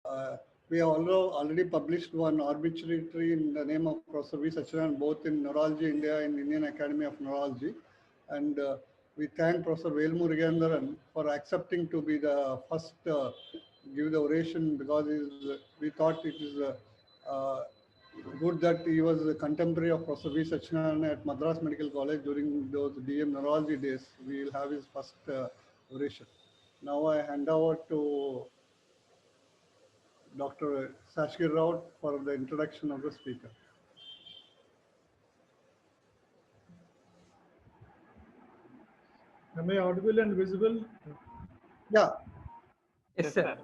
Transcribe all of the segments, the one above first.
Uh, we have already published one arbitrary in the name of Professor V. Sachidanand, both in Neurology India and Indian Academy of Neurology. And we thank Professor Velmu Rigandaran for accepting to be the first give the oration because we thought it is uh, good that he was a contemporary of Professor V. Sachidanand at Madras Medical College during those DM neurology days. We will have his first oration. Now I hand over to Dr. Sashkir Rao for the introduction of the speaker. Am I audible and visible? Yeah. Yes, sir.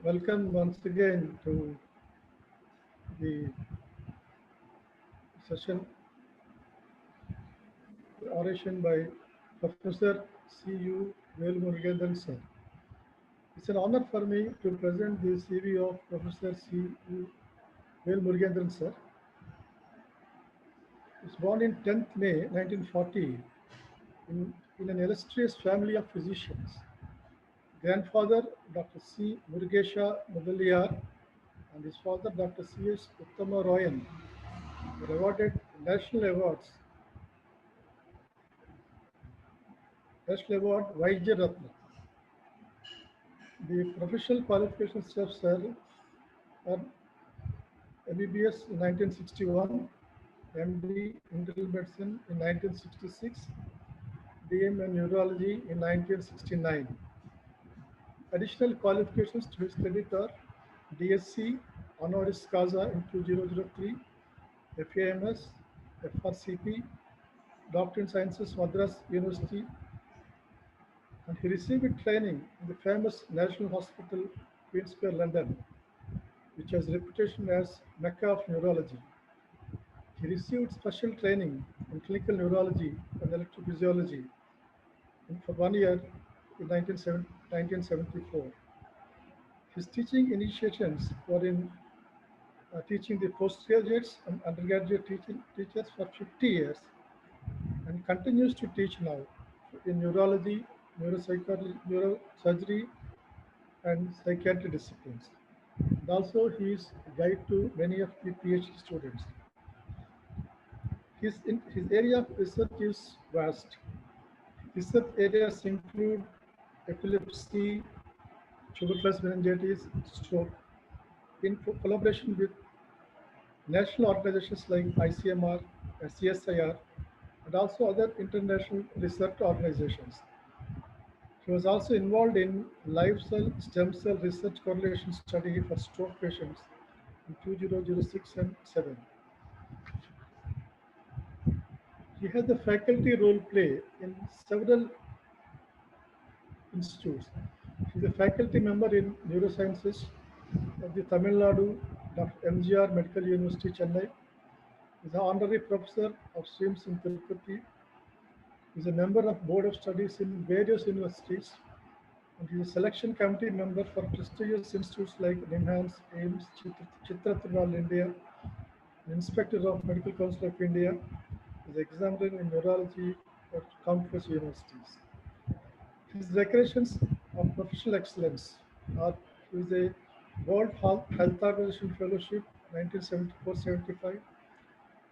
Welcome once again to the session oration by Professor C.U. Velmurugan sir. It's an honor for me to present the CV of Professor C.U. Velmurugan sir. He was born in 10th May 1940 in an illustrious family of physicians. Grandfather Dr. C. Murugesha Mudaliar and his father Dr. C.S. Uttama Royan were awarded national awards. National Award Vaidya Ratna. The professional qualifications of sir are MBBS in 1961, MD Internal Medicine in 1966, DM in Neurology in 1969. Additional qualifications to his credit are DSc Honoris Causa in 2003, FAMS, FRCP, Doctor in Sciences, Madras University, and he received training in the famous National Hospital, Queen Square, London, which has reputation as Mecca of Neurology. He received special training in clinical neurology and electrophysiology for 1 year in 1974. His teaching initiations were in teaching the postgraduates and undergraduate teachers for 50 years and continues to teach now in neurology, neuropsychology, neurosurgery, and psychiatry disciplines. And also, he is a guide to many of the PhD students. His area of research is vast. Research areas include epilepsy, tuberculosis meningitis, stroke, in collaboration with national organizations like ICMR, CSIR, and also other international research organizations. He was also involved in live cell stem cell research correlation study for stroke patients in 2006 and 7. He had the faculty role play in several institutes. He is a faculty member in neurosciences at the Tamil Nadu Dr. MGR Medical University, Chennai. He is an honorary professor of SWIMS in Tirupati. He is a member of Board of Studies in various universities, and he is a selection committee member for prestigious institutes like NIMHANS, AIMS, Chitra Tirunal, India, an inspector of Medical Council of India, is examiner in neurology at countless universities. His decorations of professional excellence are: he is a World Health Organization Fellowship 1974-75,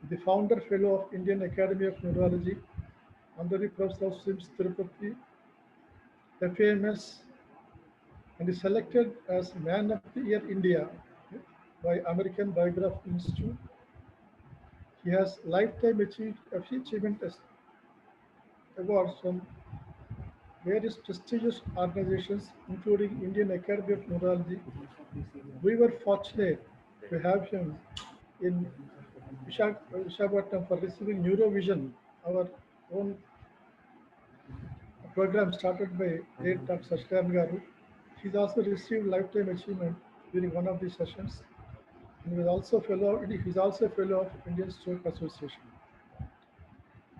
the founder fellow of Indian Academy of Neurology, honorary professor of SIMS Tirupati, FAMS, and is selected as Man of the Year India by American Biograph Institute. He has lifetime achievement awards from various prestigious organizations, including Indian Academy of Neurology. We were fortunate to have him in Visakhapatnam for receiving Neurovision, our own program started by late Dr. Sachidanand Garu. He's also received lifetime achievement during one of the sessions. And he is also a fellow of Indian Stroke Association.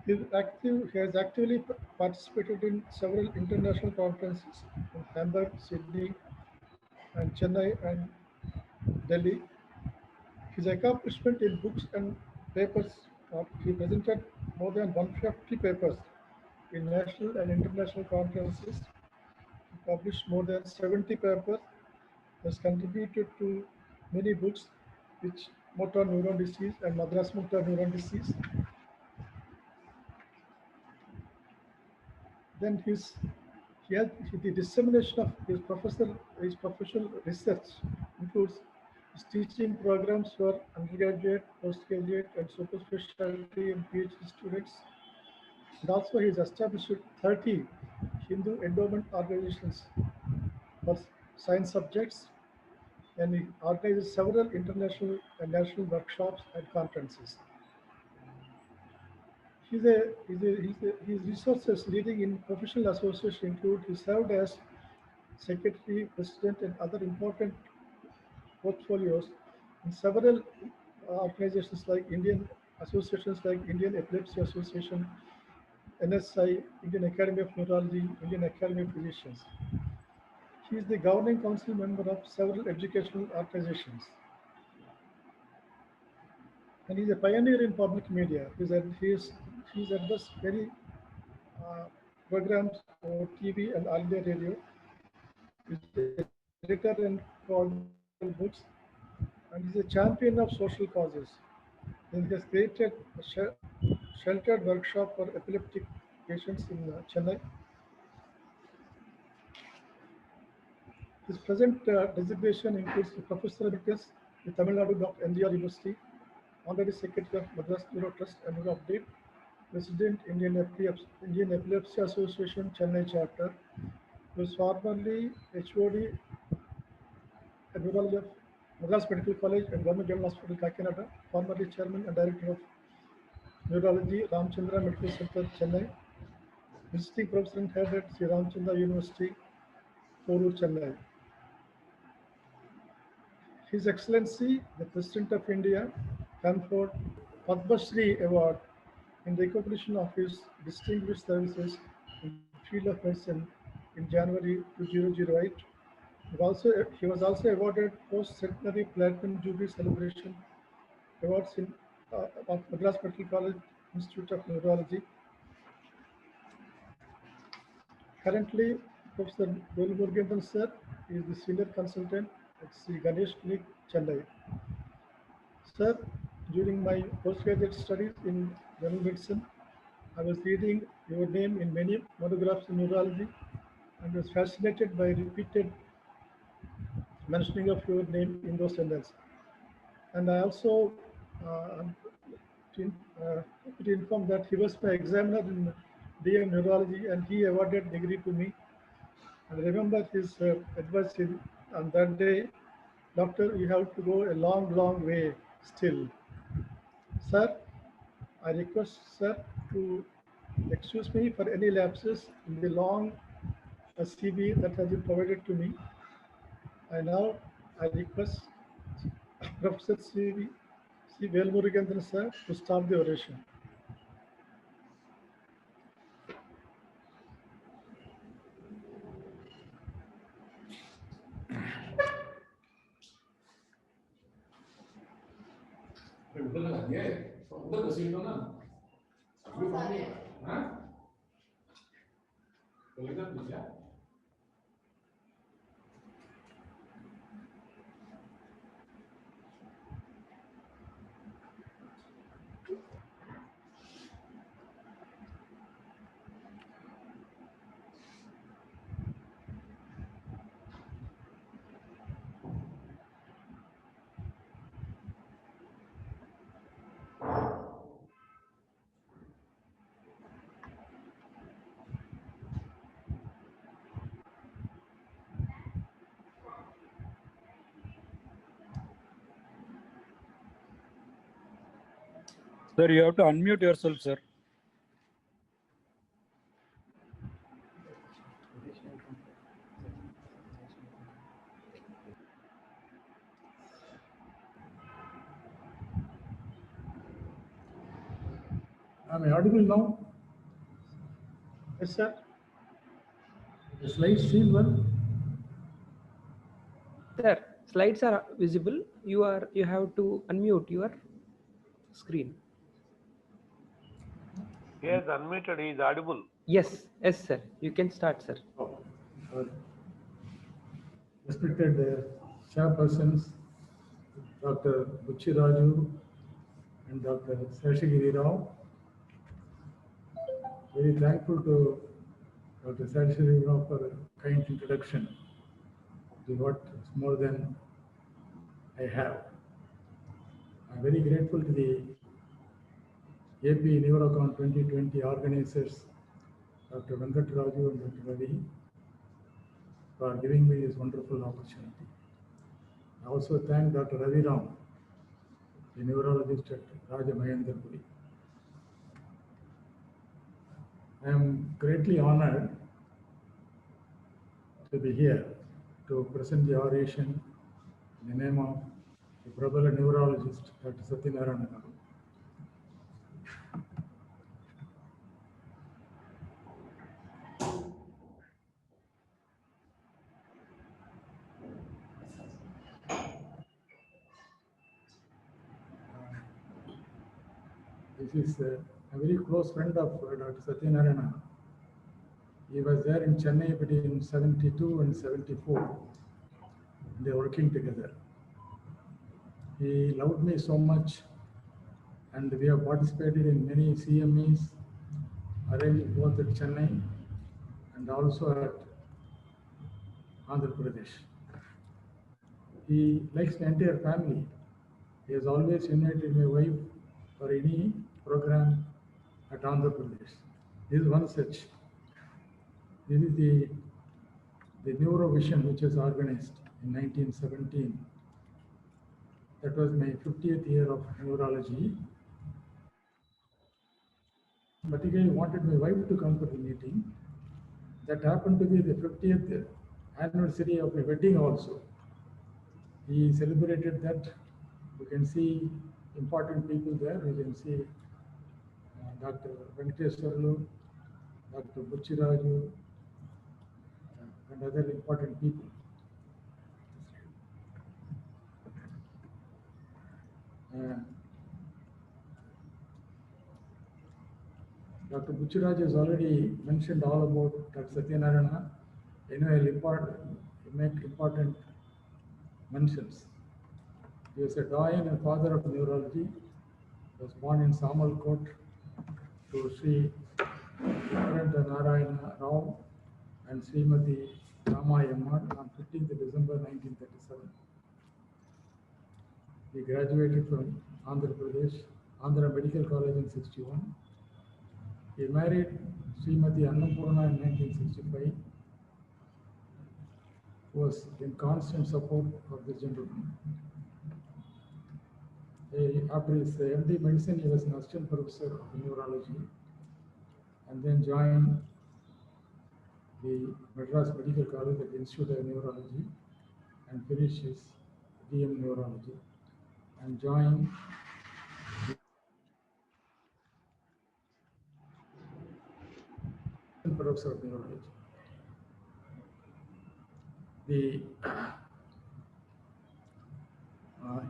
He has actively participated in several international conferences in Hamburg, Sydney, and Chennai and Delhi. His accomplishment in books and papers he presented more than 150 papers in national and international conferences. He published more than 70 papers, has contributed to many books, which motor neuron disease and Madras motor neuron disease. Then the dissemination of his professional research includes his teaching programs for undergraduate, postgraduate, and super specialty and PhD students. And also, he has established 30 Hindu endowment organizations for science subjects, and he organizes several international and national workshops and conferences. His resources leading in professional association include he served as secretary, president, and other important portfolios in several organizations like Indian associations like Indian Epilepsy Association, NSI, Indian Academy of Neurology, Indian Academy of Physicians. He is the governing council member of several educational organizations. And he's a pioneer in public media. He's addressed many programs on TV and all India radio. He's the editor and co-author books, and he's a champion of social causes. Then he has created a sheltered workshop for epileptic patients in Chennai. His present designation includes the Professor Emeritus with Tamil Nadu Dr. NGR University, Honorary Secretary of Madras Neuro Trust and Neuro Update, President Indian Epilepsy Association Chennai Chapter. He was formerly HOD at Neurology of Madras Medical College and Government General Hospital Kakinada, formerly Chairman and Director of Neurology, Ramchandra Medical Center, Chennai, visiting Professor and Head at Sri Ramchandra University, Porur, Chennai. His Excellency, the President of India, conferred Padma Shri Award in recognition of his distinguished services in the field of medicine in January 2008. He was also awarded post-centenary Platinum Jubilee Celebration Awards in of Madras Medical College Institute of Neurology. Currently, Professor Velmurugan sir is the senior consultant at Sri Ganesh Clinic, Chennai. Sir, during my postgraduate studies in general medicine, I was reading your name in many monographs in neurology and was fascinated by repeated mentioning of your name in those journals. And I also to inform that he was my examiner in DM Neurology and he awarded degree to me. And I remember his advice on that day, doctor, you have to go a long, long way still. Sir, I request sir to excuse me for any lapses in the long CV that has been provided to me. And now I request Professor C. Velmurugan sir to start the oration. उधर लगा दिया है तो उधर घसीट दो ना अभी फॉर्म नहीं हाँ तो इधर पूछा Sir, you have to unmute yourself, sir. Am I audible now? Yes, sir. The slides seem well. Sir, slides are visible. You have to unmute your screen. He is unmuted. He is audible. Yes, sir. You can start, sir. Oh, sorry. respected chairpersons, Dr. Buchi Raju and Dr. Seshagiri Rao. Very thankful to Dr. Seshagiri Rao for a kind introduction to what is more than I have. I'm very grateful to the AP Neurocon 2020 organizers, Dr. Venkat Raju and Dr. Ravi, for giving me this wonderful opportunity. I also thank Dr. Ravi Ram, the neurologist at Raja Mahendrapuri. I am greatly honored to be here to present the oration in the name of the Prabhala neurologist, Dr. Satyanarayana Rao. This is a very close friend of Dr. Satyanarayana. He was there in Chennai between 72 and 74. They were working together. He loved me so much, and we have participated in many CMEs arranged both at Chennai and also at Andhra Pradesh. He likes the entire family. He has always invited my wife for any program at Andhra Pradesh. This is one such. This is the Neurovision, which was organized in 1917. That was my 50th year of neurology. Particularly wanted my wife to come for the meeting. That happened to be the 50th anniversary of my wedding also. He celebrated that. You can see important people there. You can see Dr. Venkateswarlu, Dr. Buchi Raju, and other important people. Dr. Buchi Raju has already mentioned all about Dr. Satyanarayana. I'll make important mentions. He was a doyen and father of neurology. He was born in Samalkot to Sri Vikranta Narayana Rao and Srimati Ramayamma on 15th December 1937. He graduated from Andhra Pradesh, Andhra Medical College in 61. He married Srimati Annapurna in 1965, who was in constant support of this gentleman. After his MD medicine, he was an assistant professor of neurology and then joined the Madras Medical College at the Institute of Neurology and finished his DM neurology and joined the professor of neurology.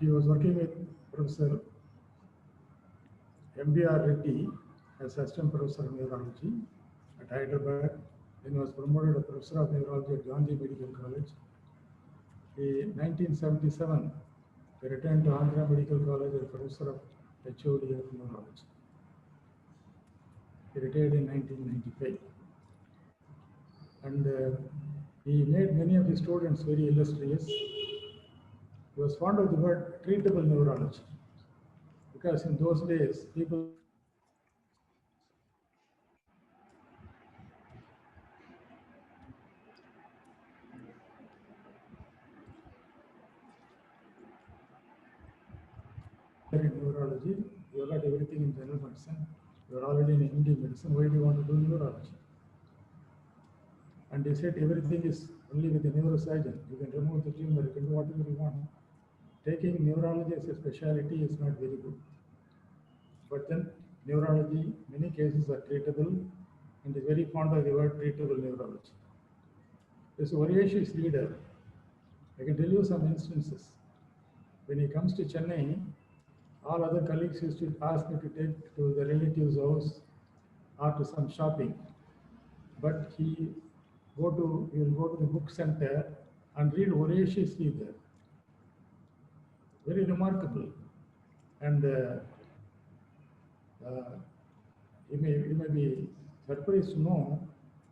He was working with Professor MBR Reddy as assistant professor of neurology at Hyderabad. Then he was promoted to professor of neurology at Gandhi Medical College. In 1977, he returned to Andhra Medical College as professor of HOD of neurology. He retired in 1995. And he made many of his students very illustrious. He was fond of the word treatable neurology, because in those days, people in neurology, you got everything in general medicine, you are already in MD medicine, why do you want to do neurology? And he said everything is only with the neurosurgeon. You can remove the tumor, you can do whatever you want. Taking neurology as a specialty is not very good. But then neurology, many cases are treatable, and is very fond of the word treatable neurology. This voracious leader, I can tell you some instances. When he comes to Chennai, all other colleagues used to ask me to take to the relative's house or to some shopping. But he will go to the book center and read voraciously there. Very remarkable. And you may be surprised to know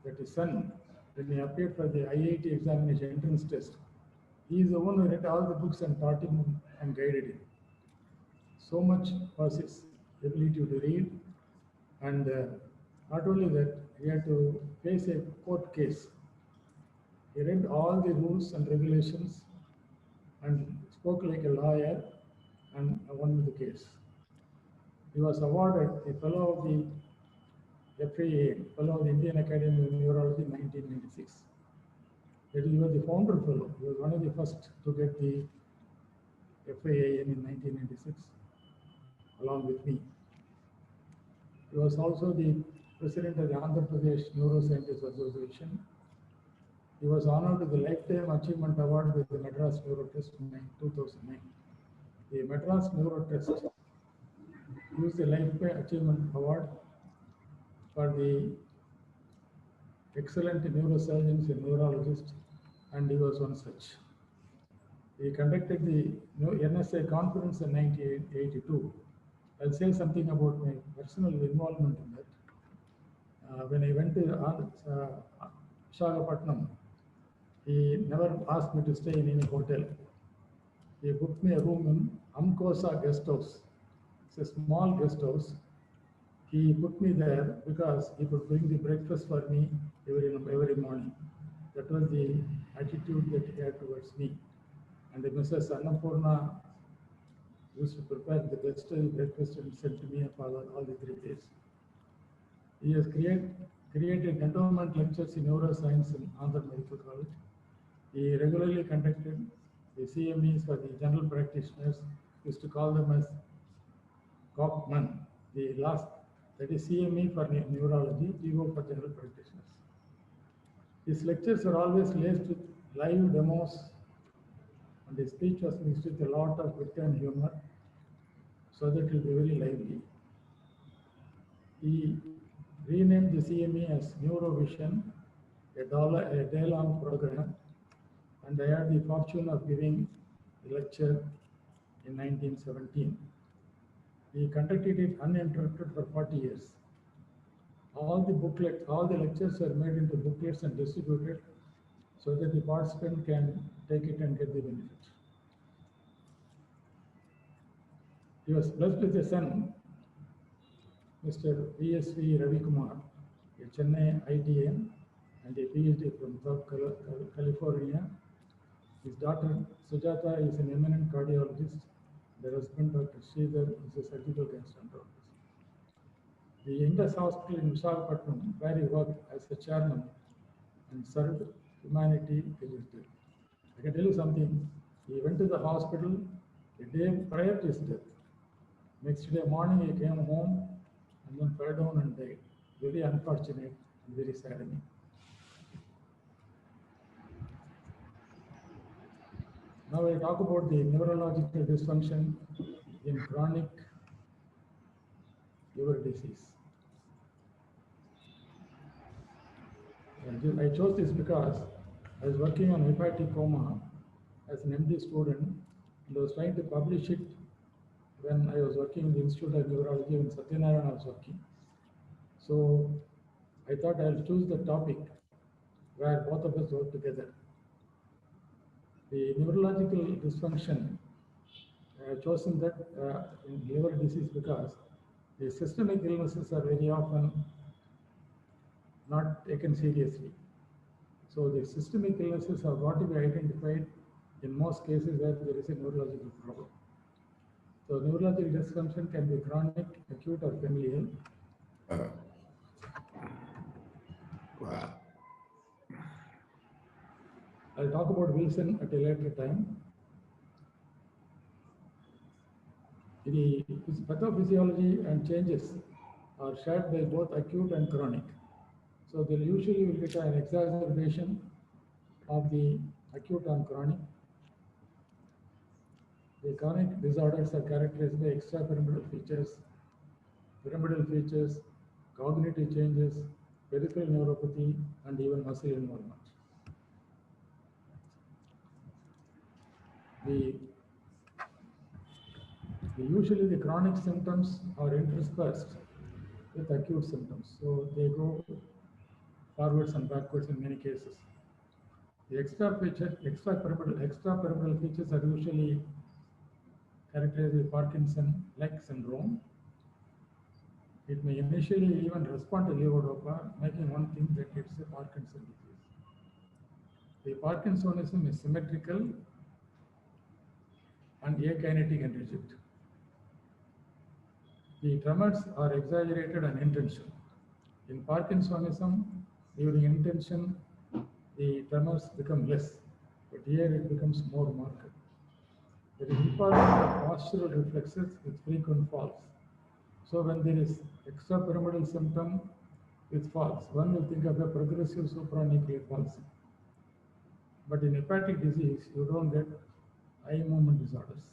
that his son, when he appeared for the IIT examination entrance test, he is the one who read all the books and taught him and guided him. So much was his ability to read, and not only that, he had to face a court case. He read all the rules and regulations and spoke like a lawyer and won the case. He was awarded a fellow of the FAA, fellow of the Indian Academy of Neurology in 1996. That is, he was the founder fellow. He was one of the first to get the FAA in 1996, along with me. He was also the president of the Andhra Pradesh Neuroscientists Association. He was honored with the Lifetime Achievement Award with the Madras Neurotest in 2009. The Madras Neurotest used the Lifetime Achievement Award for the excellent neurosurgeons and neurologists, and he was one such. He conducted the NSA conference in 1982. I'll say something about my personal involvement in that. When I went to Visakhapatnam, he never asked me to stay in any hotel. He booked me a room in Amkosa guest house. It's a small guest house. He put me there because he could bring the breakfast for me every morning. That was the attitude that he had towards me. And Mrs. Annapurna used to prepare the best breakfast and sent to me for all the 3 days. He has created endowment lectures in neuroscience in Andhra Medical College. He regularly conducted the CMEs for the general practitioners, used to call them as Kaufman, that is CME for neurology, GO for general practitioners. His lectures are always laced with live demos, and his speech was mixed with a lot of wit and humor, so that it will be very lively. He renamed the CME as Neurovision, a day-long program, and I had the fortune of giving the lecture in 1917. He conducted it uninterrupted for 40 years. All the lectures were made into booklets and distributed so that the participant can take it and get the benefit. He was blessed with a son, Mr. VSV Ravi Kumar, a Chennai ITM and a PhD from South California. His daughter Sujata is an eminent cardiologist. Their husband, Dr. Sridhar, is a surgical gastroenterologist. The Indus Hospital in Visakhapatnam, where he worked as a chairman and served humanity till his death. I can tell you something. He went to the hospital a day prior to his death. Next day morning, he came home and then fell down and died. Very unfortunate and very saddening. Now we'll talk about the neurological dysfunction in chronic liver disease. I chose this because I was working on hepatic coma as an MD student, and I was trying to publish it when I was working in the Institute of Neurology when Satyanarayana was working. So I thought I'll choose the topic where both of us work together. The neurological dysfunction, I have chosen that in liver disease because the systemic illnesses are very often not taken seriously. So the systemic illnesses have got to be identified in most cases where there is a neurological problem. So neurological dysfunction can be chronic, acute, or familial. I'll talk about Wilson at a later time. The pathophysiology and changes are shared by both acute and chronic. So they'll usually will get an exacerbation of the acute and chronic. The chronic disorders are characterized by extrapyramidal features, pyramidal features, cognitive changes, peripheral neuropathy, and even muscle involvement. usually the chronic symptoms are interspersed with acute symptoms. So they go forwards and backwards in many cases. The extrapyramidal features are usually characterized with Parkinson-like syndrome. It may initially even respond to levodopa, making one think that it's a Parkinson disease. The Parkinsonism is symmetrical and akinetic and rigid. The tremors are exaggerated and intentional. In Parkinsonism, during intention, the tremors become less, but here it becomes more marked. There is important postural reflexes with frequent falls. So when there is extrapyramidal symptom with falls, one will think of a progressive supranuclear palsy. But in hepatic disease, you don't get eye movement disorders.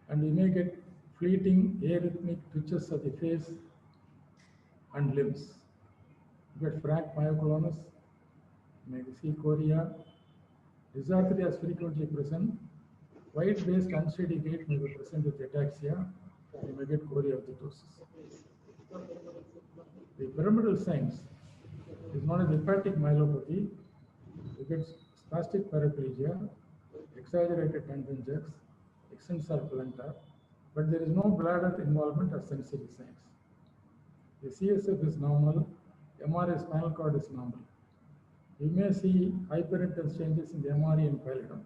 And you may get fleeting arrhythmic twitches of the face and limbs. You get frank myoclonus, you may see chorea. Dysarthria is frequently present. White-based unsteady gait may be present with ataxia. You may get choreoathetosis. The pyramidal signs is known as hepatic myelopathy. You get spastic paraplegia, exaggerated tendon jerks, extensor plantar, but there is no bladder involvement or sensory signs. The CSF is normal, MRI spinal cord is normal. You may see hyperintense changes in the MRE and pallidum.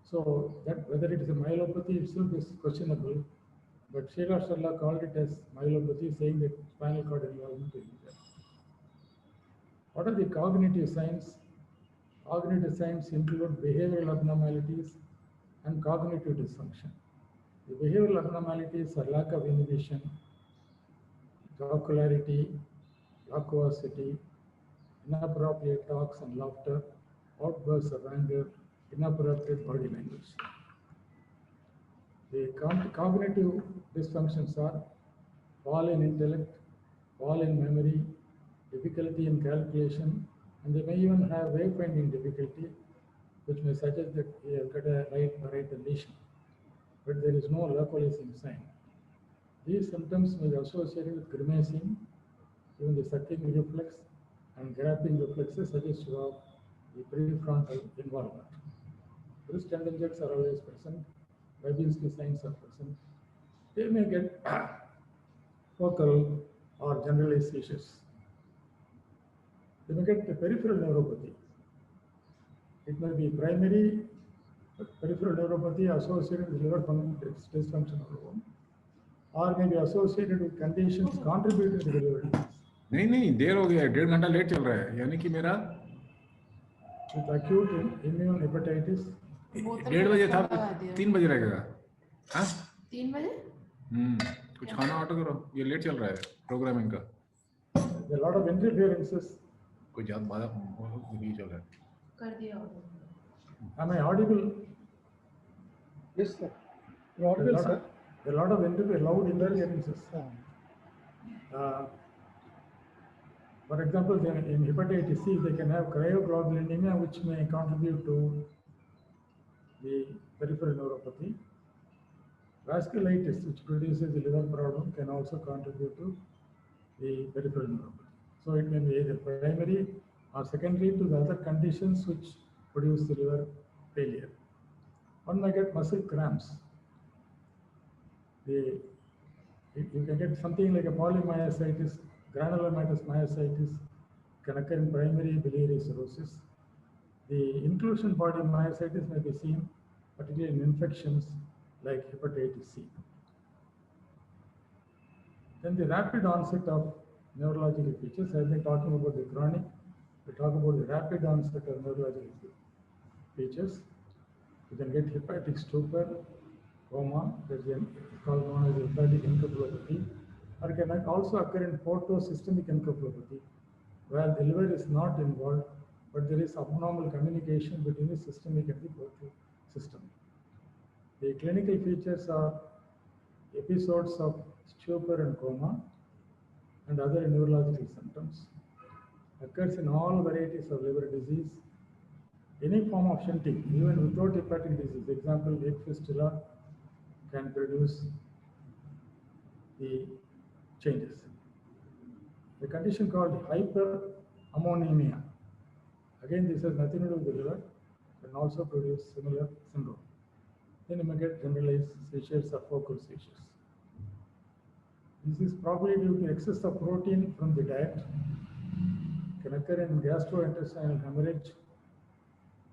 So that whether it is a myelopathy itself is questionable, but Sheila Sharla called it as myelopathy, saying that spinal cord involvement will be there. What are the cognitive signs? Cognitive signs include behavioral abnormalities and cognitive dysfunction. The behavioral abnormalities are lack of inhibition, jocularity, loquacity, inappropriate talks and laughter, outbursts of anger, inappropriate body language. The cognitive dysfunctions are fall in intellect, fall in memory, difficulty in calculation, and they may even have wayfinding difficulty, which may suggest that he has got a right parietal lesion, but there is no localizing sign. These symptoms may be associated with grimacing, even the sucking reflex and grabbing reflexes suggestive of the prefrontal involvement. Wrist tendon jerks are always present. Babinski signs are present. They may get focal or generalized seizures. They may get the peripheral neuropathy. It may be primary peripheral neuropathy associated with liver dysfunction alone, or may be associated with conditions contributing to the liver disease. नहीं देर हो गया, 1.5 घंटा late चल रहा है, यानी कि मेरा With acute immune hepatitis, 1:30 बजे था, 3 बजे रहेगा। हाँ 3 बजे कुछ खाना ऑर्डर करो, ये लेट चल रहा है प्रोग्रामिंग का। there are a lot of interferences. कोई ज्यादा बाधा नहीं चल रहा है। कर दिया order. Am I audible? Yes, sir. You're audible, sir. There are a lot of loud interferences. For example, in hepatitis C, they can have cryoglobulinemia, which may contribute to the peripheral neuropathy. Vasculitis, which produces the liver problem, can also contribute to the peripheral neuropathy. So it may be either primary or secondary to the other conditions which produce the liver failure. One may get muscle cramps. You can get something like a polymyositis, granulomatous myositis, can occur in primary biliary cirrhosis. The inclusion body myositis may be seen particularly in infections like hepatitis C. Then the rapid onset of neurological features. I've been talking about the chronic. We talk about the rapid onset of neurological features. You can get hepatic stupor, coma, that's called known as hepatic encephalopathy, or can also occur in portosystemic encephalopathy, where the liver is not involved, but there is abnormal communication between the systemic and the portal system. The clinical features are episodes of stupor and coma and other neurological symptoms. Occurs in all varieties of liver disease, Any form of shunting, even without hepatic disease, example, egg fistula can produce the changes. The condition called hyperammonemia. Again, this has nothing to do with the liver, can also produce similar syndrome. Then you may get generalized seizures or focal seizures. This is probably due to excess of protein from the diet, can occur in gastrointestinal hemorrhage,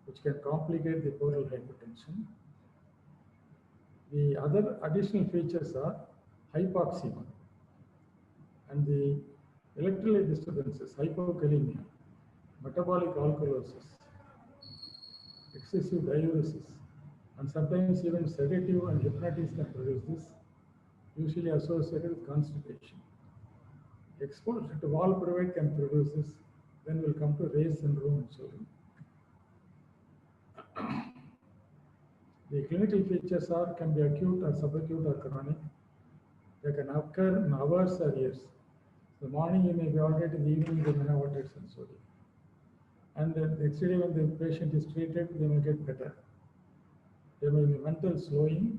which can complicate the portal hypertension. The other additional features are hypoxemia and the electrolyte disturbances, hypokalemia, metabolic alkalosis, excessive diuresis, and sometimes even sedative and hypnotics can produce this, usually associated with constipation. Exposure to valproate can produce this, then we'll come to Ray's syndrome in children. The clinical features can be acute or subacute or chronic. They can occur in hours or years. The morning you may be all right, in the evening they may have altered sensory. And the next day when the patient is treated, they may get better. There may be mental slowing,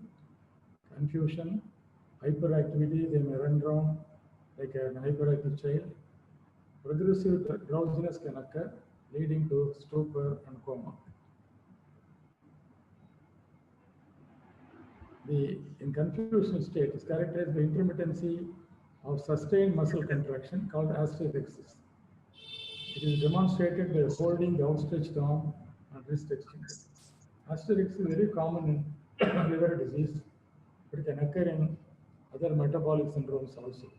confusion, hyperactivity, they may run around like an hyperactive child. Progressive drowsiness can occur, leading to stupor and coma. The in confusional state is characterized by intermittency of sustained muscle contraction called asterixis. It is demonstrated by holding the outstretched arm and wrist extended. Asterixis is very common in liver disease, but it can occur in other metabolic syndromes also.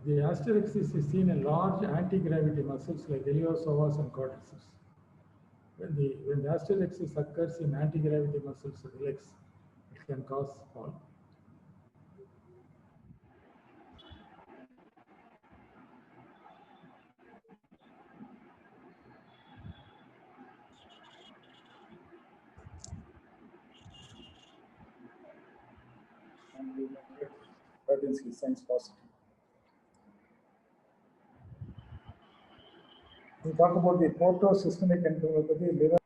The asterixis is seen in large anti-gravity muscles like iliopsoas and quadriceps. When the asterixis occurs in anti-gravity muscles of the legs, it can cause fall. And we may get Verdinsky signs positive. We talk about the portosystemic enteropathy, liver.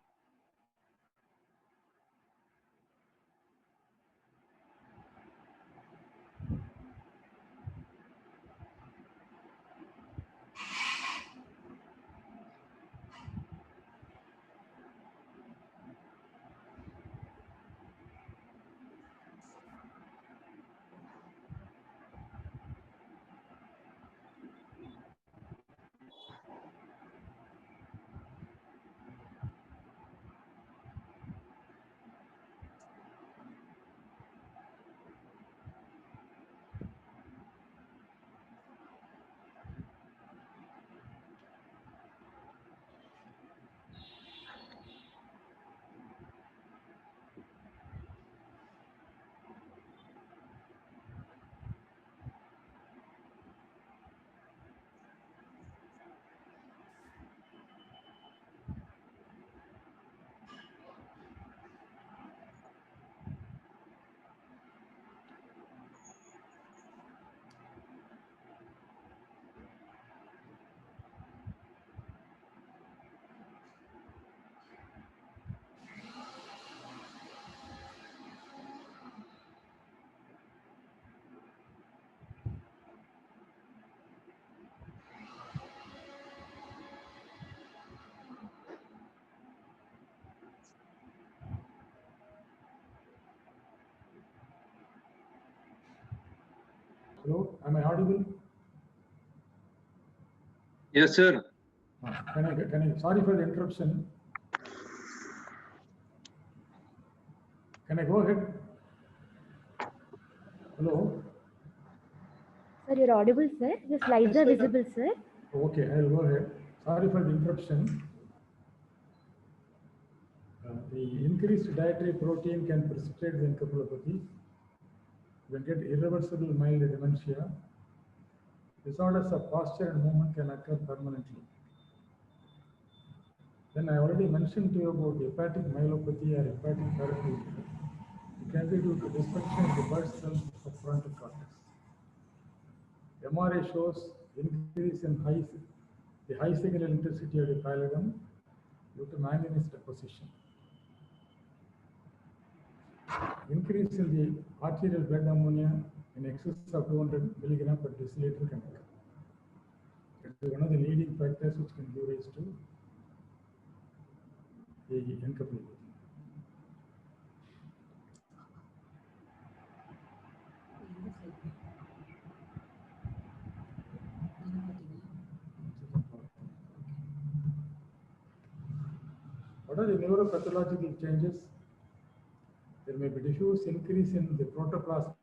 Hello, am I audible? Yes, sir. Can I, sorry for the interruption. Can I go ahead? Hello? Sir, you're audible, sir. Your slides are visible, sir. Okay, I'll go ahead. Sorry for the interruption. The increased dietary protein can precipitate the encephalopathy. You can get irreversible mild dementia. Disorders of posture and movement can occur permanently. Then I already mentioned to you about hepatic myelopathy or hepatic paraplegia. It can be due to dysfunction of the blood cells of frontal cortex. MRI shows increase in high signal intensity of the pallidum due to manganese deposition. Increase in the arterial blood ammonia in excess of 200 milligram per deciliter can occur. It is one of the leading factors which can give rise to the encephalopathy. What are the neuropathological changes? There may be diffuse increase in the protoplasm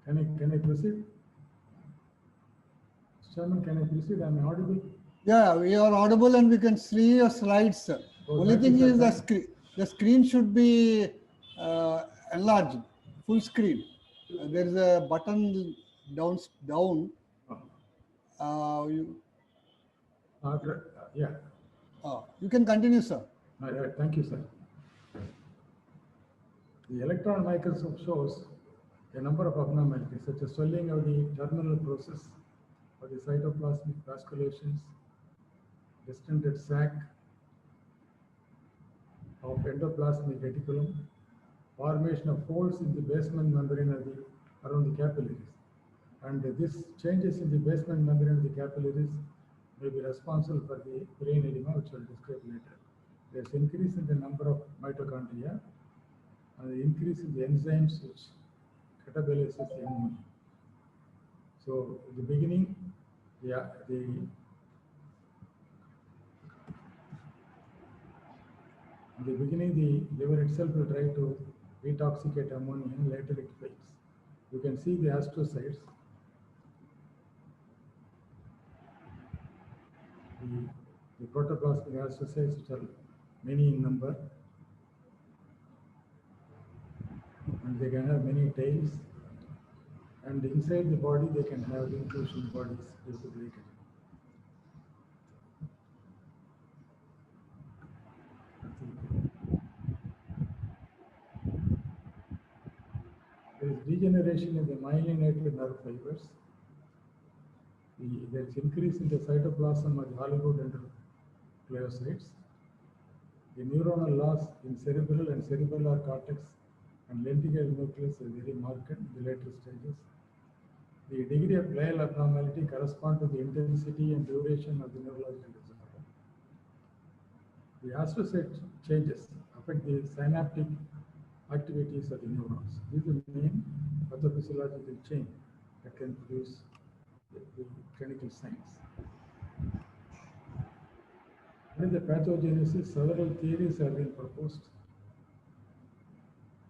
Can I proceed? Chairman, can I proceed? I'm audible. Yeah, we are audible and we can see your slides, sir. Oh, Only thank you, thing sir. is the Thank- screen. The screen should be enlarged, full screen. There is a button down. Oh, You, yeah. you can continue, sir. Thank you, sir. The electron microscope shows a number of abnormalities such as swelling of the terminal process of the cytoplasmic vasculations, distended sac of endoplasmic reticulum, formation of folds in the basement membrane of the around the capillaries. And this changes in the basement membrane of the capillaries may be responsible for the brain edema, which I will describe later. There's increase in the number of mitochondria and the increase in the enzymes which catabolizes the ammonia. So in the beginning, in the beginning, the liver itself will try to detoxicate ammonia, and later it fails. You can see the astrocytes. The protoplasmic astrocytes, which are many in number. and they can have many tails. And inside the body, they can have inclusion bodies due to glycogen. There is degeneration in the myelinated nerve fibers. There is increase in the cytoplasm of the oligodendrogliocytes. The neuronal loss in cerebral and cerebellar cortex and lenticular nucleus is very marked in the later stages. The degree of glial abnormality corresponds to the intensity and duration of the neurological disorder. The astrocyte changes affect the synaptic activities of the neurons. This is the main pathophysiological change that can produce the clinical signs. In the pathogenesis, several theories have been proposed.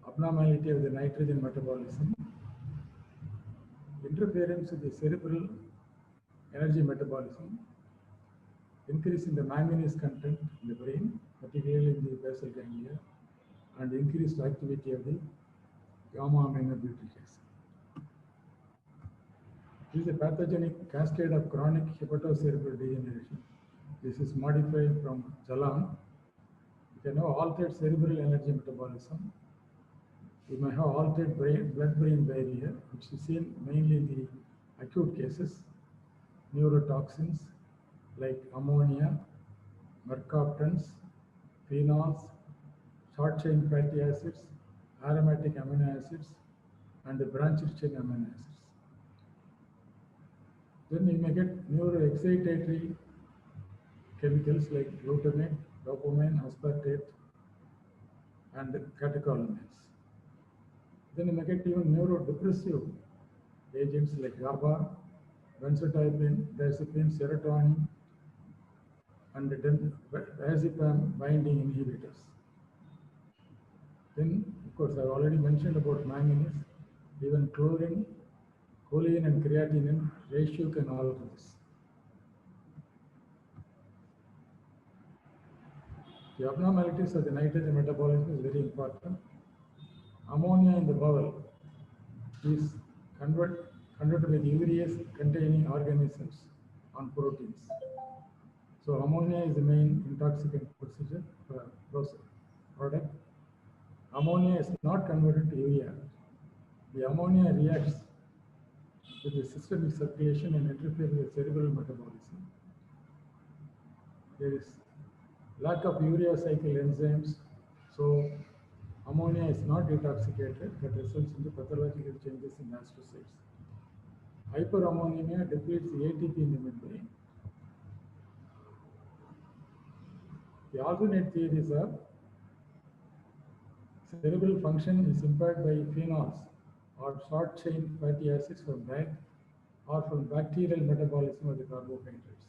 Abnormality of the nitrogen metabolism, interference with the cerebral energy metabolism, increase in the manganese content in the brain, particularly in the basal ganglia, and increased activity of the gamma aminobutyric acid. This is a pathogenic cascade of chronic hepatocerebral degeneration. This is modified from Jalan. You can have altered cerebral energy metabolism. You may have altered blood-brain barrier, which is seen mainly in the acute cases. Neurotoxins like ammonia, mercaptans, phenols, short-chain fatty acids, aromatic amino acids, and the branched-chain amino acids. Then you may get neuroexcitatory chemicals like glutamate, dopamine, aspartate, and catecholamines. Then you may get even neurodepressive agents like GABA, benzodiazepine, serotonin, and diazepam binding inhibitors. Then, of course, I've already mentioned about manganese. Even chlorine, choline, and creatinine ratio can alter this. The abnormalities of the nitrogen metabolism is very important. Ammonia in the bowel is converted with urease containing organisms on proteins. So ammonia is the main intoxicant product. Ammonia is not converted to urea. The ammonia reacts with the systemic circulation and interferes with cerebral metabolism. There is lack of urea cycle enzymes, so ammonia is not detoxicated. That results in the pathological changes in astrocytes. Hyperammonemia depletes the ATP in the membrane. The alternate theories are cerebral function is impaired by phenols or short-chain fatty acids from diet or from bacterial metabolism of the carbohydrates.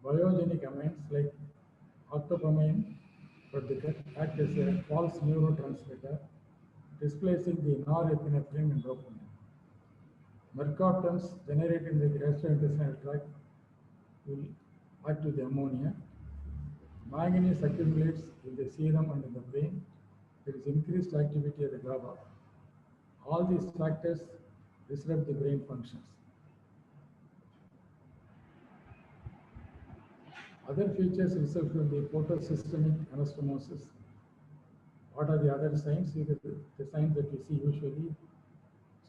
Biogenic amines like octopamine for the gut act as a false neurotransmitter, displacing the norepinephrine and dopamine. Mercaptans generated in the gastrointestinal tract will act with the ammonia. Manganese accumulates in the serum and in the brain. There is increased activity of the GABA. All these factors disrupt the brain functions. Other features result from the photosystemic anastomosis. What are the other signs? These are the signs that we see usually.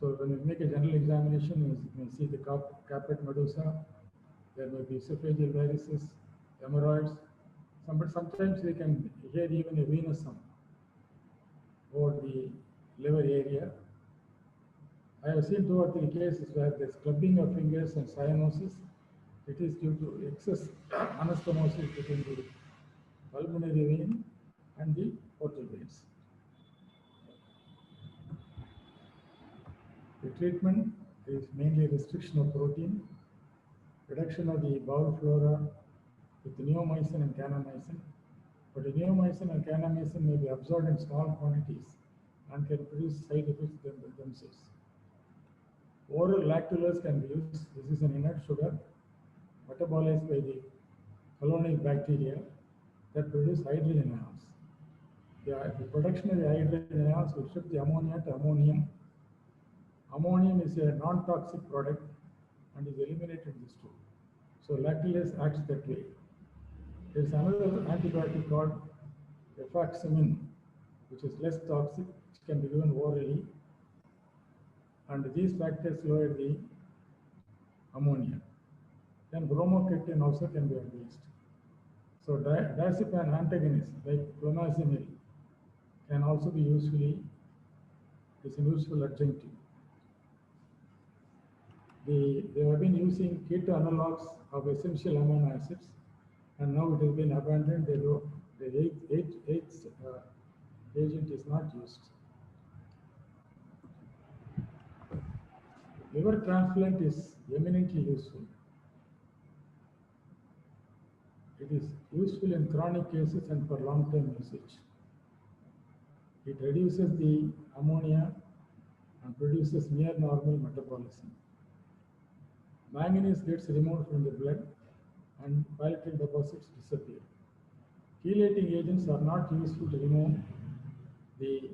So when we make a general examination, you may see the caput medusa. There may be esophageal varices, hemorrhoids. But sometimes we can hear even a venous hum over the liver area. I have seen 2 or 3 cases where there's clubbing of fingers and cyanosis. It is due to excess anastomosis between the pulmonary vein and the portal veins. The treatment is mainly restriction of protein, reduction of the bowel flora with neomycin and kanamycin. But the neomycin and kanamycin may be absorbed in small quantities and can produce side effects themselves. Oral lactulose can be used. This is an inert sugar metabolized by the colonic bacteria that produce hydrogen ions. the production of the hydrogen ions will shift the ammonia to ammonium. Ammonium is a non-toxic product and is eliminated in this too. So lactulose acts that way. There is another antibiotic called rifaximin, which is less toxic, which can be given orally, and these factors lower the ammonia. Then bromocriptine also can be released. So diazepam antagonists like clonazepam can also be is a useful adjunctive. They have been using keto analogs of essential amino acids, and now it has been abandoned. The eighth agent is not used. Liver transplant is eminently useful. It is useful in chronic cases and for long-term usage. It reduces the ammonia and produces near normal metabolism. Manganese gets removed from the blood and bilateral deposits disappear. Chelating agents are not useful to remove the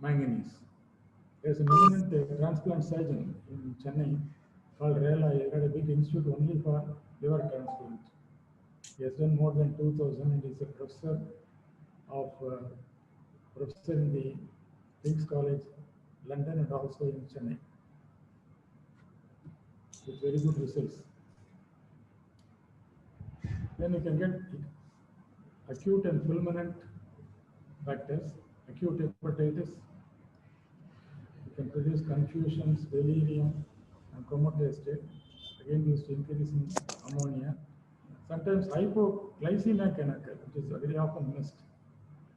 manganese. There's an eminent transplant surgeon in Chennai called Rela. He had a big institute only for liver transplant. He has done more than 2,000 and is a professor in the King's College, London, and also in Chennai, with very good results. Then you can get acute and fulminant factors. Acute hepatitis, you can produce confusions, delirium, and comatose state, again used to increase in ammonia. Sometimes hypoglycemia can occur, which is very often missed.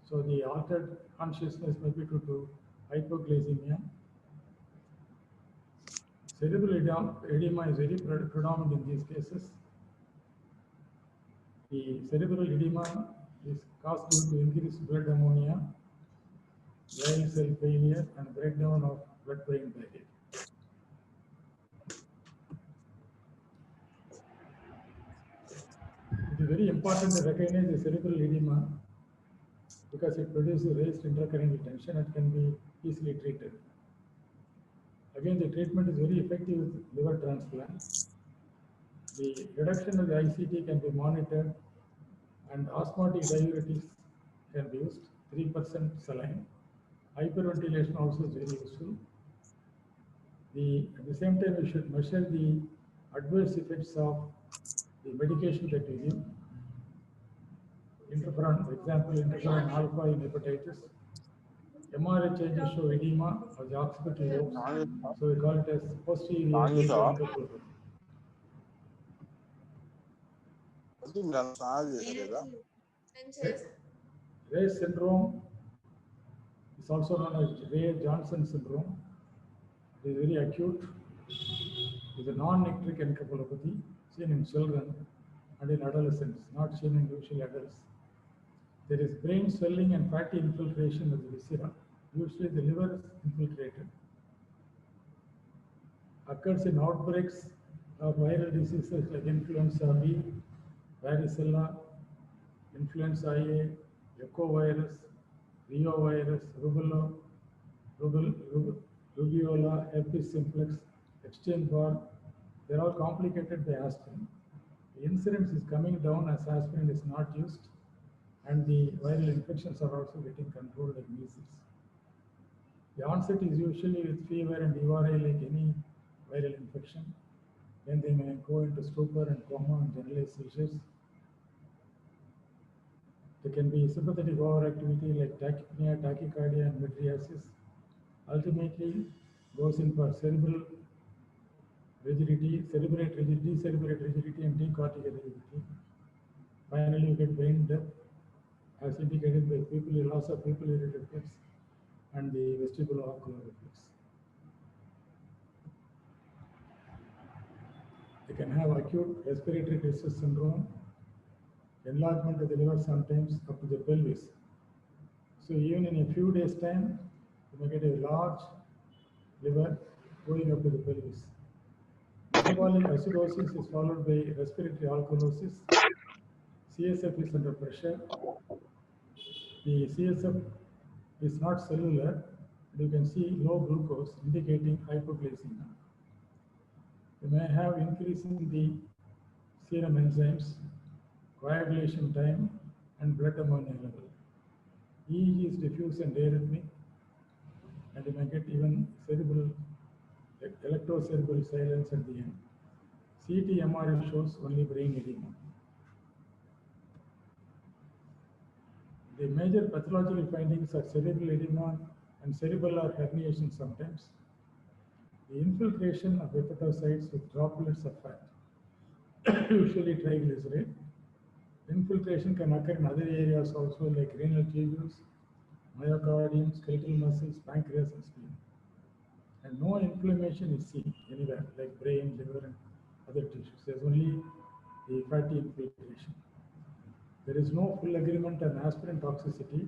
So the altered consciousness may be due to hypoglycemia. Cerebral edema is very predominant in these cases. The cerebral edema is caused due to increased blood ammonia, glial cell failure, and breakdown of blood-brain barrier. It is very important to recognize the cerebral edema because it produces raised intracranial tension and can be easily treated. Again, the treatment is very effective with liver transplant. The reduction of the ICT can be monitored, and osmotic diuretics can be used, 3% saline. Hyperventilation also is very useful. At the same time, we should measure the adverse effects of the medication that we give. Interferon, for example, interferon alpha in hepatitis. MRI changes show edema of the occipital lobes, so we call it as posterior endothelial. Ray syndrome is also known as Ray-Johnson syndrome. It is very acute. It is a non-necrotic encephalopathy seen in children and in adolescents, not seen in usually adults. There is brain swelling and fatty infiltration of the viscera. Usually the liver is infiltrated. Occurs in outbreaks of viral diseases like influenza B, varicella, influenza A, echovirus, reovirus, rubiola, herpes simplex, Epstein-Barr. They are all complicated by aspirin. The incidence is coming down as aspirin is not used, and the viral infections are also getting controlled like measles. The onset is usually with fever and URI like any viral infection. Then they may go into stupor and coma and generalized seizures. There can be sympathetic overactivity like tachypnea, tachycardia, and mydriasis. Ultimately, goes in for cerebral rigidity, decerebrate rigidity, and decortical rigidity. Finally, you get brain death, as indicated by loss of pupillary reflex and the vestibulo-ocular reflex. They can have acute respiratory distress syndrome, enlargement of the liver sometimes up to the pelvis. So even in a few days' time, you may get a large liver going up to the pelvis. Metabolic acidosis is followed by respiratory alkalosis. CSF is under pressure. The CSF is not cellular, and you can see low glucose indicating hypoglycemia. You may have increase in the serum enzymes, coagulation time, and blood ammonia level. EEG is diffuse and arrhythmic, and you may get even cerebral, electrocerebral silence at the end. CT MRI shows only brain edema. The major pathological findings are cerebral edema and cerebellar herniation sometimes. The infiltration of hepatocytes with droplets of fat, usually triglyceride. Infiltration can occur in other areas also like renal tubules, myocardium, skeletal muscles, pancreas, and spleen. And no inflammation is seen anywhere like brain, liver, and other tissues. There's only the fatty infiltration. There is no full agreement on aspirin toxicity,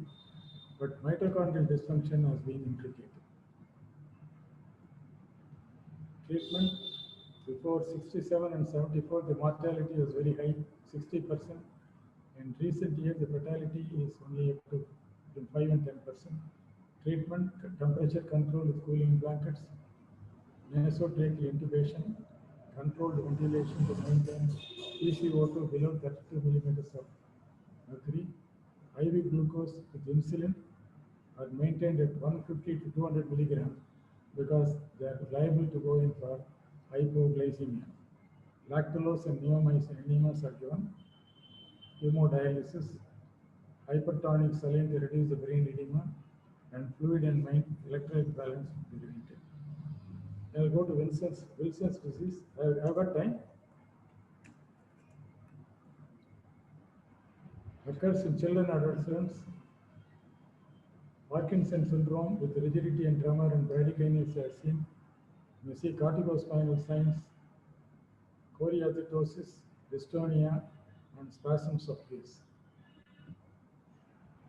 but mitochondrial dysfunction has been implicated. Treatment: before 67 and 74, the mortality was very high, 60%. In recent years, the fatality is only up to between 5 and 10%. Treatment: temperature control with cooling blankets, nasotracheal intubation, controlled ventilation to maintain PCO2 below 32 millimeters of mercury. IV glucose with insulin are maintained at 150 to 200 milligrams because they are liable to go in for hypoglycemia. Lactulose and neomycin enemas are given. Hemodialysis, hypertonic saline to reduce the brain edema, and fluid and mind electrolyte balance will be maintained. I'll go to Wilson's disease. I've got time. Occurs in children and adolescents. Parkinson syndrome with rigidity and tremor and bradykinesia are seen. You see corticospinal signs, choreoathetosis, dystonia, and spasms of gaze.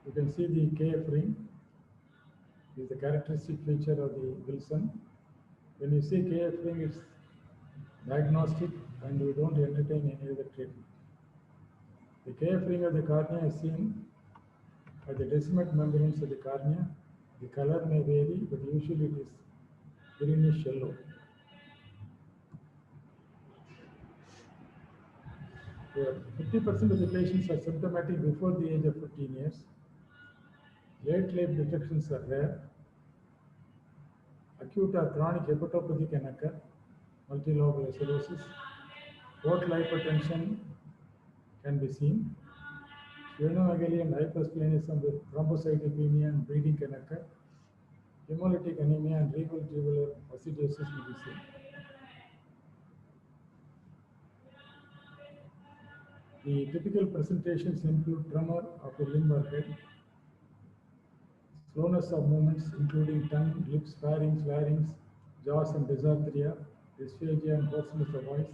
You can see the KF ring is the characteristic feature of the Wilson. When you see KF ring, it's diagnostic and we don't entertain any other treatment. The KF ring of the cornea is seen by the decimate membranes of the cornea. The color may vary, but usually it is greenish yellow. 50% of the patients are symptomatic before the age of 15 years. Late life detections are rare. Acute or chronic hepatopathy can occur, multilobular cirrhosis. Portal hypertension can be seen. Splenomegaly and hypersplenism with thrombocytopenia and bleeding can occur. Hemolytic anemia and renal tubular acidosis may be seen. The typical presentations include tremor of the limb or head, slowness of movements including tongue, lips, pharynx, jaws and dysarthria, dysphagia and hoarseness of voice,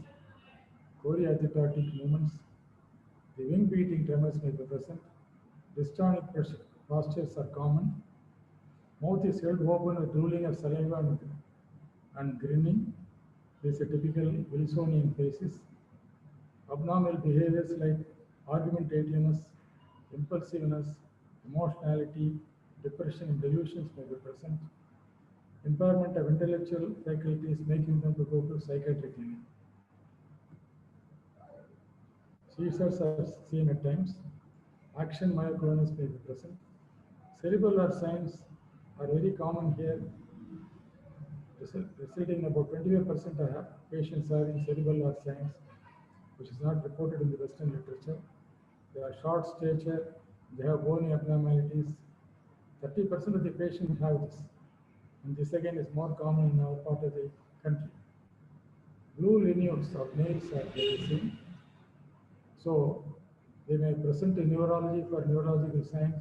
choreoathetotic movements. The wing beating tremors may be present. Dystonic postures are common. Mouth is held open with drooling of saliva and grinning. This is a typical Wilsonian faces. Abnormal behaviors like argumentativeness, impulsiveness, emotionality, depression, and delusions may be present. Impairment of intellectual faculties making them to go to psychiatric clinic. Seizures are seen at times. Action myoclonus may be present. Cerebellar signs are very common here, resulting about 25% of patients having cerebellar signs, which is not reported in the Western literature. They are short stature, they have bony abnormalities. 30% of the patients have this. And this again is more common in our part of the country. Blue lineages of nails are very seen. So they may present to neurology for neurological signs.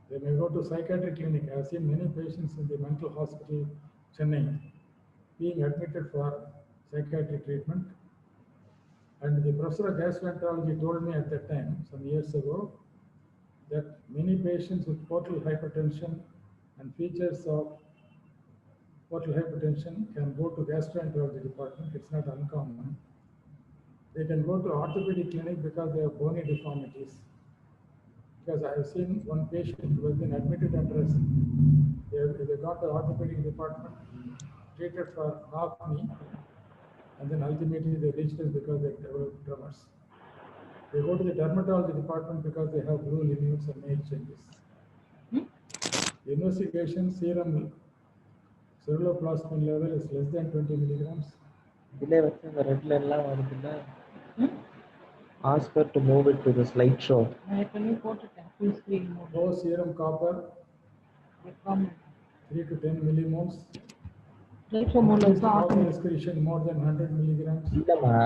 They may go to psychiatric clinic. I have seen many patients in the mental hospital, Chennai, being admitted for psychiatric treatment. And the professor of gastroenterology told me at that time, some years ago, that many patients with portal hypertension and features of portal hypertension can go to gastroenterology department. It's not uncommon. They can go to orthopedic clinic because they have bony deformities. Because I have seen one patient who has been admitted under us. They got the orthopedic department, treated for half knee, and then ultimately they reached us because they developed tremors. They go to the dermatology department because they have blue lineages and nail changes. The investigation serum ceruloplasmin level is less than 20 milligrams. இதிலே வச்சு அந்த red லைன்லாம் வருதுல்ல. Ask her to move it to the slideshow. ஏற்கனவே போட்டுட்டேன் full screen mode. Low serum copper, 3 to 10 millimoles. Slide show mode also off. Copper excretion more than 100 milligrams. இல்லைம்மா,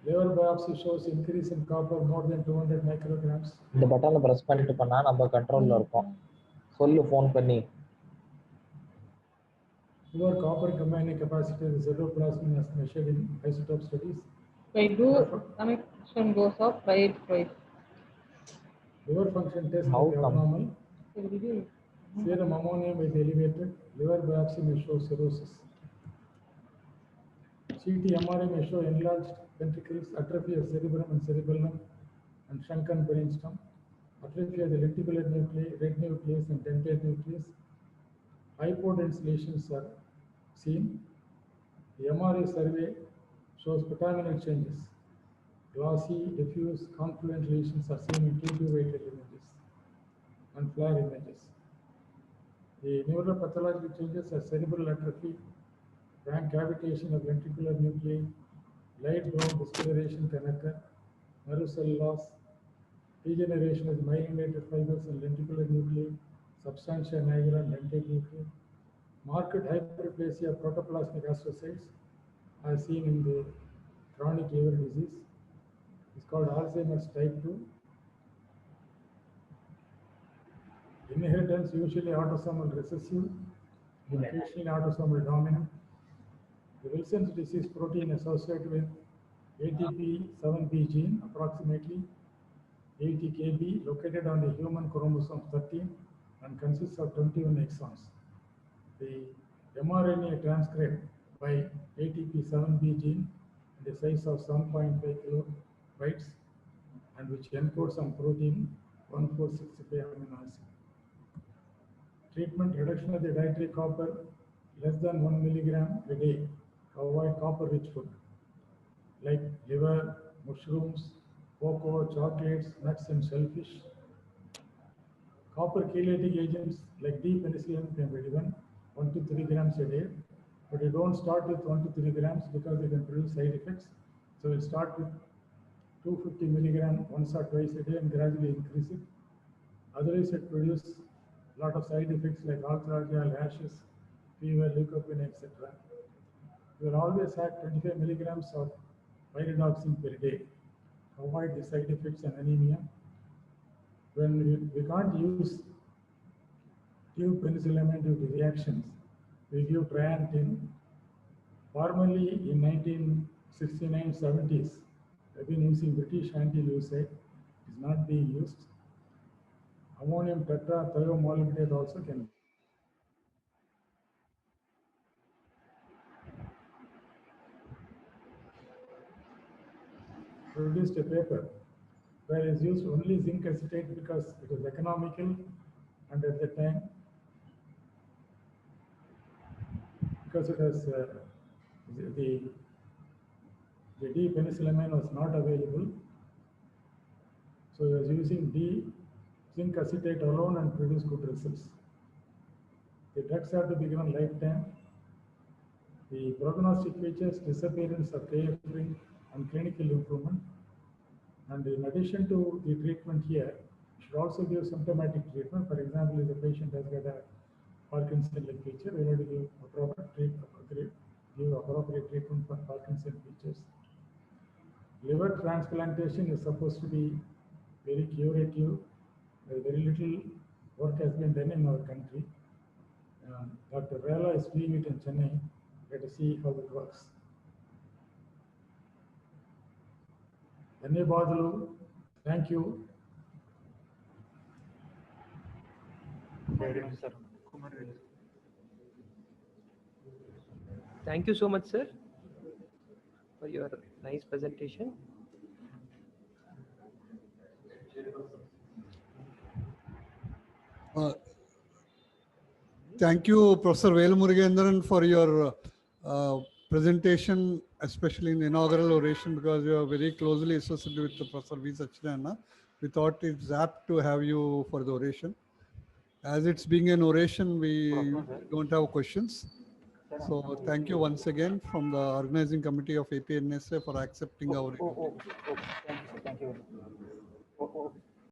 Liver biopsy shows increase in copper more than 200 micrograms. இந்த பட்டனை press பண்ணிட்டு பண்ணா நம்ம கண்ட்ரோல்ல இருக்கோம். சொல்லு ஃபோன் பண்ணி. Poor copper combining capacity of the ceruloplasmin as measured in isotope studies. If I do connection goes off, try it twice. Liver function test How is come? abnormal. So we do. Serum ammonium is elevated. Liver biopsy may show cirrhosis. CT MRI may show enlarged ventricles, atrophy of cerebrum and cerebellum, and shrunken brainstem, atrophy of the lenticular nuclei, red nucleus, and dentate nucleus. Hypodense are seen. The MRI survey shows putaminal changes. Glossy, diffuse, confluent lesions are seen in T2-weighted images and FLAIR images. The neuropathological changes are cerebral atrophy, frank cavitation of ventricular nuclei, light brown discoloration can occur, nerve cell loss, degeneration of the myelinated fibers and lenticular nuclei, substantia nigra and dentate nuclei. Marked hyperplasia of protoplasmic astrocytes as seen in the chronic liver disease. It's called Alzheimer's type 2. Inheritance usually autosomal recessive, occasionally autosomal dominant. The Wilson's disease protein associated with ATP7B gene, approximately 80 kb, located on the human chromosome 13 and consists of 21 exons. The mRNA transcribed by ATP7B gene in the size of 7.5 kilobytes and which encodes on protein 1465 amino acid. Treatment: reduction of the dietary copper less than 1 milligram a day to avoid copper-rich food like liver, mushrooms, cocoa, chocolates, nuts, and shellfish. Copper chelating agents like D-penicillin can be given 1 to 3 grams a day, but you don't start with 1 to 3 grams because they can produce side effects. So we'll start with 250 milligram once or twice a day and gradually increase it. Otherwise, it produces a lot of side effects like arthralgia, rashes, fever, leukopenia, etc. You will always have 25 milligrams of pyridoxine per day to avoid the side effects and anemia. When we can't use tube penicillamine due to reactions, we give triantine. Formerly in 1969-70s, we've been using British anti-leucide. It is not being used. Ammonium tetrathiomolybdate also can produced a paper where is used only zinc acetate because it is economical, and at the time because it was the D-penicillamine was not available, so he was using zinc acetate alone and produced good results. The drugs have to be given lifetime. The prognostic features: disappearance of KF ring and clinical improvement. And in addition to the treatment here, you should also give symptomatic treatment. For example, if the patient has got a Parkinson-like feature, we have to give appropriate treatment for Parkinson features. Liver transplantation is supposed to be very curative. Very little work has been done in our country. Dr. Vela is doing it in Chennai. Let us see how it works. ధన్యవాదాలు. Thank you. Very much, sir. Thank you so much, sir, for your nice presentation. Uh, Thank you, Professor Velmurugendran, for your presentation, especially in the inaugural oration, because you are very closely associated with the Professor V. Satchidananda. We thought it's apt to have you for the oration. As it's being an oration, we don't have questions. So thank you once again from the organizing committee of APNSA for accepting our invitation. Thank you.